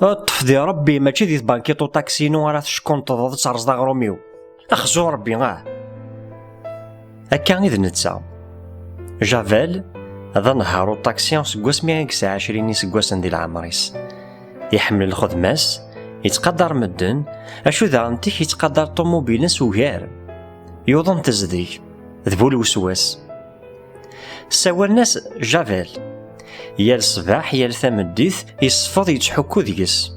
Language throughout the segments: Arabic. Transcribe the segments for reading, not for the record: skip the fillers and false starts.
اطف دي ربي ماشي دي بانكيطو طاكسينو راه تشكونطض ترزد غروميو اخزو ربي هكا إذ نتسا جافيل هذا نهارو طاكسيون سكواس 129 سكواس ديال العمريس يحمل الخدماس يتقدر مدن اشو ذا انتيك يتقدر طوموبيلس وغير يوضن تزديك ذبول وسواس سوا الناس جافيل يا الصباح يا الثمديث يصفض يتحكو ديس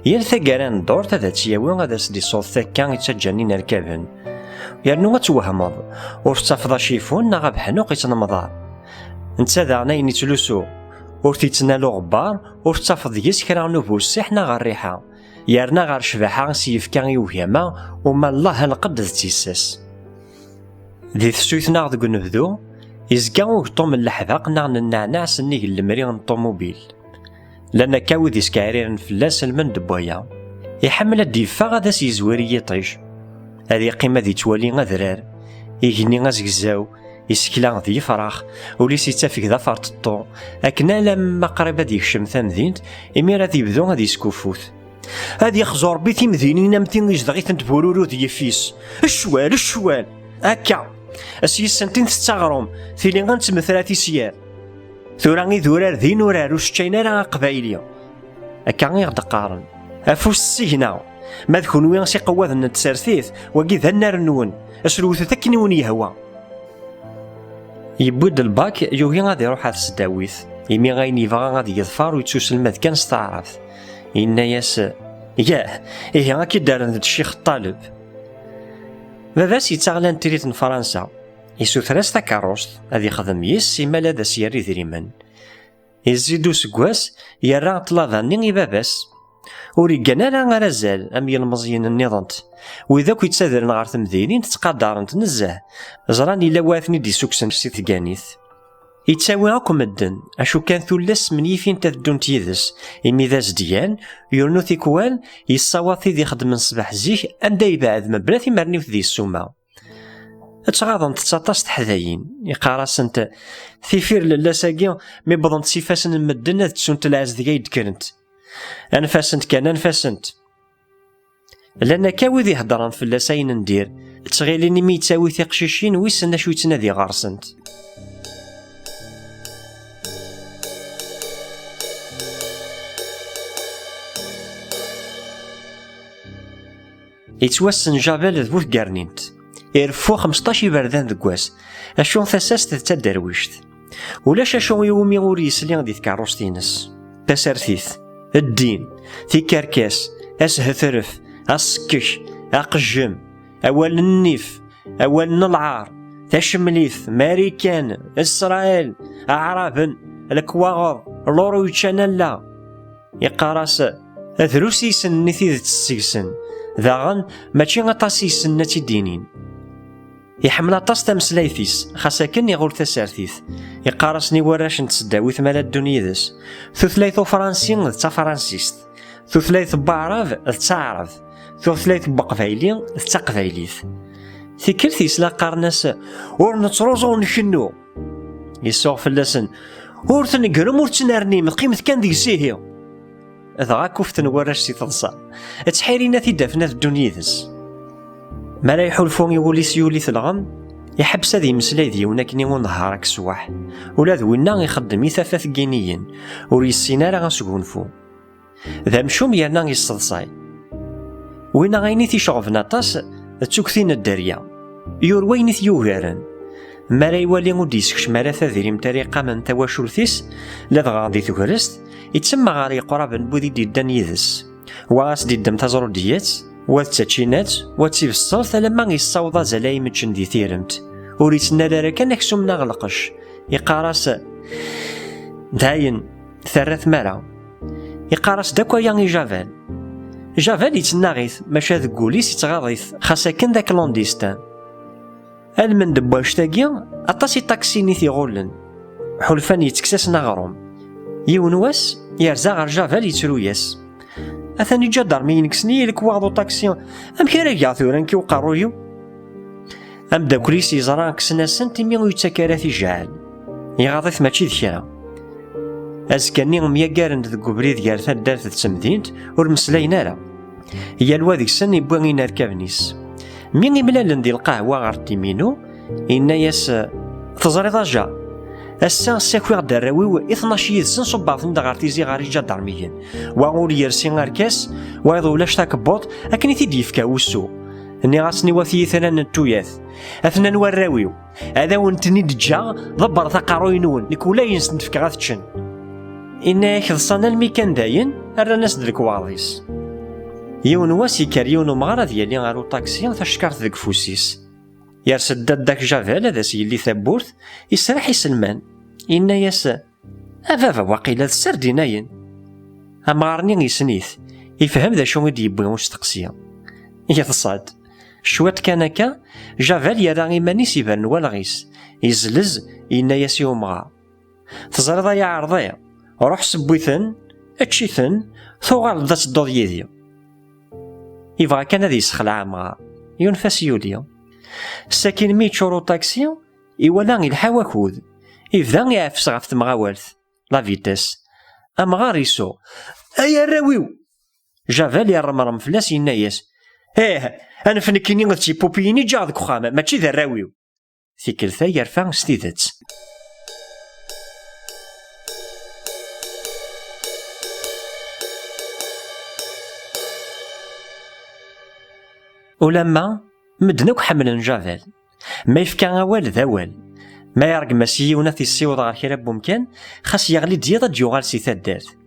يا الثقران دور تذا تياوي غادا سدي صوت ثكا يتجانين الكابن يرنو توهمض ورتفض شيفون نغا بحنوق يتنمضار نتا داغنا ينتلوسو ورتيتنالو غبار ورتفض يس كرا نوبوس حنا غا الريحه يرنا غا شباحه سيفكا يوهيما وما الله القد تيساس دي ثسويتنا غد نبدو يزكا وطوم اللحظاق نغن النعناع سنيق المريغ الطوموبيل لأن كاود يسكاريرن فلاس المن دبويا يحمل الدفاع غادا سيزواري يطيش هذه قيمة ذي توالي غذرار يجني غزقزاو يسكلا ذي فراخ وليس يتافق ذا فرططو أكنا لما قريبا ديك شمثان ذينت إميرا ذي بدو غادي يسكوفوث هذه يخزور بيتي مذينين أمتين يجدغيثن تبورورو ذي يفيس الشوال هكا أسيس سنتين تستغرم ثيلي غنتمثلاتي سيار ثوراني ذورار ذي نورار وشتشينا راه قبايليا هكا غيغد قارن أفوس السجنا ما ذكون وين سي قواذ نتسرثيث وكي ذا النار نون أسلوث تكنون يهوى يبود الباك يوهي غادي يروح هذا السداويث يمي غايني فغا غادي يظفر ويتسوسلمات كان استعرف إنا ياس إيه غاكي دارن ذا الشيخ الطالب باباس يتغلان تريت فرنسا يسوثراس تاكاروست هذي يخدم يس سيما لادا سياري ذريمن يزيدو سكواس يرى طلاضاني باباس وريقانا لا غرزال أمي المزيين النظنت وإذا يتسادرن غار تمدينين تتقدرنت نزه زراني لا واثني دي سوكسن سي ثقانيث يتساوي أكو مدن أشو كان ثلث من يفين تذدون تيذس إمي ذا زديان يرنو ثيكوال يصاواثي ذي خدم صباح زيك أندا يبعد مبلاثي مرنيو ذي السومة اتغاضن تساطاس تحذاين يقارس انت ثيفير للاساقيا مي بضنت سيفاسن المدنة تسونت العز ذي يدكرنت أنفاسنت كان أنفاسنت لأن كاوي ذي هدران في اللاساين ندير تغيليني مي تساوي ثقشيشين ويسنا شو يتنادي غارسنت يتوسن جابال ذبوث قارنينت يرفو 15 بردان ذكواس اشون ثساس تتا درويشت ولاش اشون يومي وري يسلي دي كاروستينس تسرثيث الدين في كركاس اسهثرف اسكش اقجم اول النيف اول العار تشمليث ماريكان اسرائيل اعراب الكواغض لورو يتشانلا يقارس اثروسي سنثي ذات السيسن ذاغن ماشي غطاسي سنتي دينين يحمل طاس تمسلايثيس خاصة كن يغول تسارثيث يقارسني وراش نتسداوي ثمالا الدنيا ذس ثلاثة فرنسيين ذا فرنسيست ثلاثة بعرف ذا عرب ثلاثة بقفايلين ذا قفايليث ثكرثيس لا قارناس ور نتروزو نشنو يسوغ فلاسن ور تنقرم ور تنرني من قيمة كان ديك سيهي ذا كفتن وراش سي تنصا تحيرينا في دافنا في الدنيا ذس ما لا يحلفون يوليس يوليث الغم يحبس هذه مسلاي ديونا كني ونهارك سواح ولا ذوينا يخدم يثافث كينيين وريسينا راه غنسكونفو ذا مشوم يرنا يصدصاي وين غايني تيشغفنا طاس تسكثين الدريا يور وين يوهرن ما لا يولي وديسكش ما لا ثذيريم طريقه من تواشلثيس لا غادي تغرست يتسمى غاري قرابا بودي ديدان يذس واس ديدم تزرو ديات واتشينات واتيفصلت لما يصاوضا زلاي متشن دي ثيرمت وريتنا لا كان اكسومنا غلقش يقارس داين ثلاث مرة يقارس داكوا يانغي جافال يتناغيث ماشا ذكوليس يتغاضيث خاصة كان داك لونديستان المن دبواش تاقيا اطاسي طاكسيني ثيغولن حلفان يتكساس نغروم يون واس يرزا غير جافال يتروياس أثاني جا دارمي ينكسني لك واحد طاكسيون أم كي راه ثوران كي وقارويو أم داكوليس يزرا كسنا سنتيمي ويتسكرا في جعل يغاضيث ماشي ذكرا أزكاني مياقارن ذك بريد غير تادارت تسمدينت ور مسلاين راه يا الواد سن يبغي ينركبنيس مين يملالن دي القهوة غير تيمينو إنا ياس تزري ضجا السا ساكويغ دراويو 12 يدسن صباطن دا غير تيزي غير يجا درميين واغور يرسي غير كاس وايض ولاش تاكبوط أكني تيدي يفكا وسو اني غاسني وثي ثنان التوياث اثنا نوراويو هذا ونتني دجا ضبر ثقاروينون نيكولا ينسن تفكا غاتشن إنا يخلصنا الميكان داين أرى ناس دلك واضيس يون واسي كاريون ومغارة ديالي غارو طاكسي تشكرت ذك فوسيس يرسد داك جافال هذا سيلي ثابورث يسرح يسلمان إنا ياس أفافا واقيلا السرديناين أمغارني يسنيث يفهم ذا شو يدي يبغي واش تقسيا يتصاد شوات كانكا جافال يرى إيمانيس يبان والغيس يزلز إنا ياس يومغا تزرد يا عرضيا روح سبويثن اتشيثن ثوغال ذات الدوض يدي يبغى كان هذا يسخلع مغا ينفس يوليا ساكن مي تشورو طاكسي يولا يلحا كود يبدا يعفس غف تمغاوالث لا فيتاس امغار يسو ايا راويو جافال يرمرم فلاس يناياس انا فنكيني غتجي بوبيني جا ذك خامه ماشي ذا راويو ثيكلثا يرفع ستيدات ولما مدنوك حملن جافال ما يفكا اوال ذاوال ما يرق مسيونا في السيوض غير كرا بمكان خاص يغلي ديضا ديوغال سي ثدارت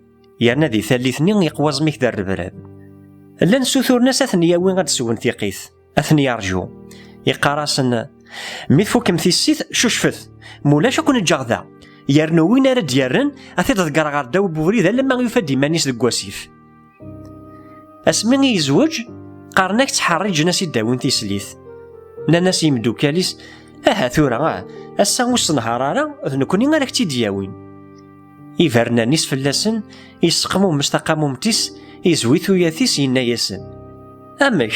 يرنا ذي ثالثني يقواز ميك دار البراد لان سوثور ناس اثنيا وين غاد سون ثقيث اثنيا يرجو يقاراسن ميفوكم في السيث شوشفث مولاش كون الجغذا يرنو وين راه ديارن اثيد ذكر غار داو بوريدا لما يفدي مانيس دك واسيف اسمي يزوج قارناك تحرج ناس يداوين تيسليث ناس يمدو كاليس ثورا اسا وسط نهار راه نكوني غير كتي دياوين يفرنا نيس فلاسن يسقمو مستقامو متيس يزويثو ياثيس يناياسن اماك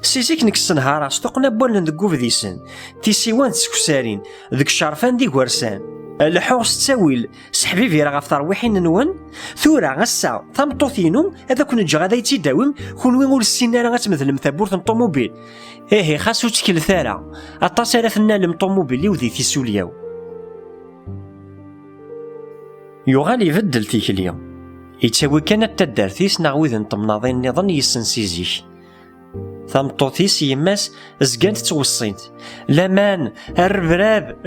سيزيك نكس نهار سطقنا بولن دك وفديسن تيسيوان تسكسارين ذك الشرفان دي ورسان الحوس تساويل سحبي في راه غفطر وحين نون ثورا غسا ثمطوثينو هذا كون جا غادا يتيداوم كون وين ول السيناره غتمثل مثابورت الطوموبيل خاصو تكل ثارا اطاس رافنا المطوموبيل ودي تيسولياو يغالي يبدل تيكليا يتساوي كانت تدارثيس نعوذ نطمناضين نظن يسنسيزيك ثمطوثيس يماس زقانت توصينت لامان الربراب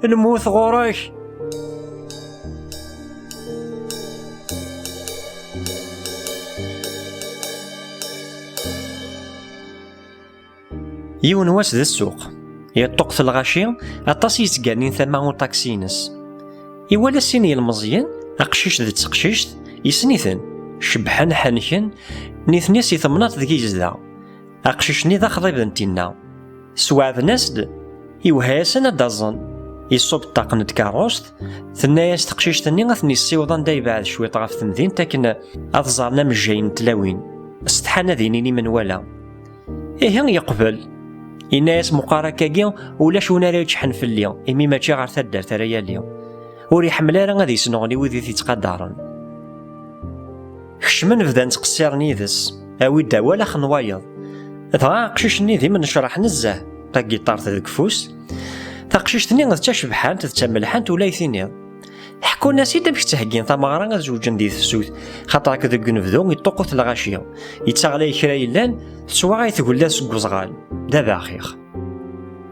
الموت غورك يون واس ذا السوق يطق في الغاشي اطاس يتقانين ثما طاكسينس يوالا سيني المزيان اقشيش ذا تقشيشت يسنيثن شبحان حنكن نيثنيس يثمنات ذكي جزدا اقشيشني ذا خضيب نتينا سواعد ناسد يوهاسن دازن يصوب الطاقن تكاروست ثناياس تقشيشتني غثني السيوضان دا يبعد شوي طرف ثمذين تاكن اظزرنا مجاين تلاوين استحانا ذينيني من ولا يقبل إناس مقاركاكي ولا شونا راه يتشحن في اليوم إمي ماشي غير تدار ترايا اليوم وري حملا راه غادي يسنغني وذي تيتقدرن خشمن بدا نتقصيرني ذس اوي دا ولا خنوايض دغا قشيشني ذي من شرح نزاه طاكي طارت ذك فوس تقشيشتني غتشبحان تتملحان ولا يثينيض حكو ناس يدا باش تهكين ثمغرا غزوجن دي السوت خاطر كذا نفذو يطقوت الغاشيه يتساغلي كرا يلان سواغا يتقول لا سكوزغال دابا خيخ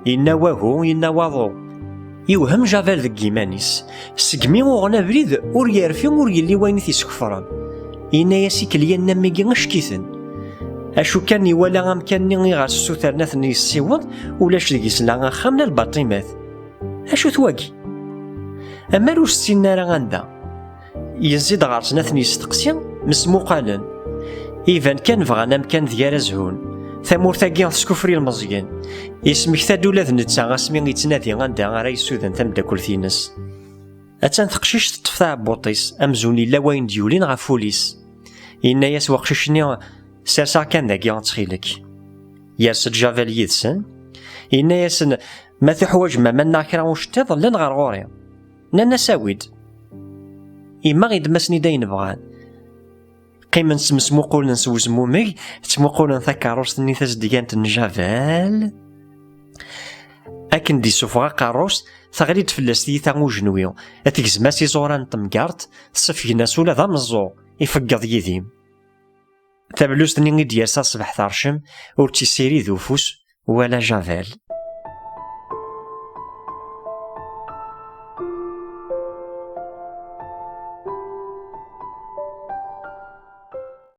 إنا واهو إنا واضو يوهم جافال ذك إيمانيس سقمي وغنا بريد ور يرفي ور يلي وين تيسكفران إنا ياسي كليان نميكي غشكيثن أشو كان يوالا غام كان غير السوثر ناثني يسيوض ولاش ديكيس لا خامنا الباطيمات أشو ثواكي أما روش السينارة غاندا يزيد غارس ناثني يستقسي مسموقالا إيفان كان فغانا مكان ديال زهون ثمورتاكي تسكفري المزيان اسمك ثادولا ذنتا غاسمي يتنادي غاندا غارا يسودن تمداكل ثينس أتان تقشيش تطفى بوطيس أمزوني لا وين ديولين غافوليس إنا ياس وقشيشني سارسا كان داكي غتخيلك ياس جافال يدسن إنا ياسن ما تحواج ما منا كرا وشتاض لن غار غوري نانا ساويد إما غيد مسني داين بغان قيمن سمسموقولن سوزمومي تسموقولن ثاكاروس تزديانت نجافال أكن دي سوفغا قاروس ثغريد فلاس تيتا وجنويو أتكزماسي زوران تمقارت صفينا سولا ذا مزو يفقض يديم تابلوس تنين دياسا صبح ثارشم ور تيسيري ذو فوس ولا جافال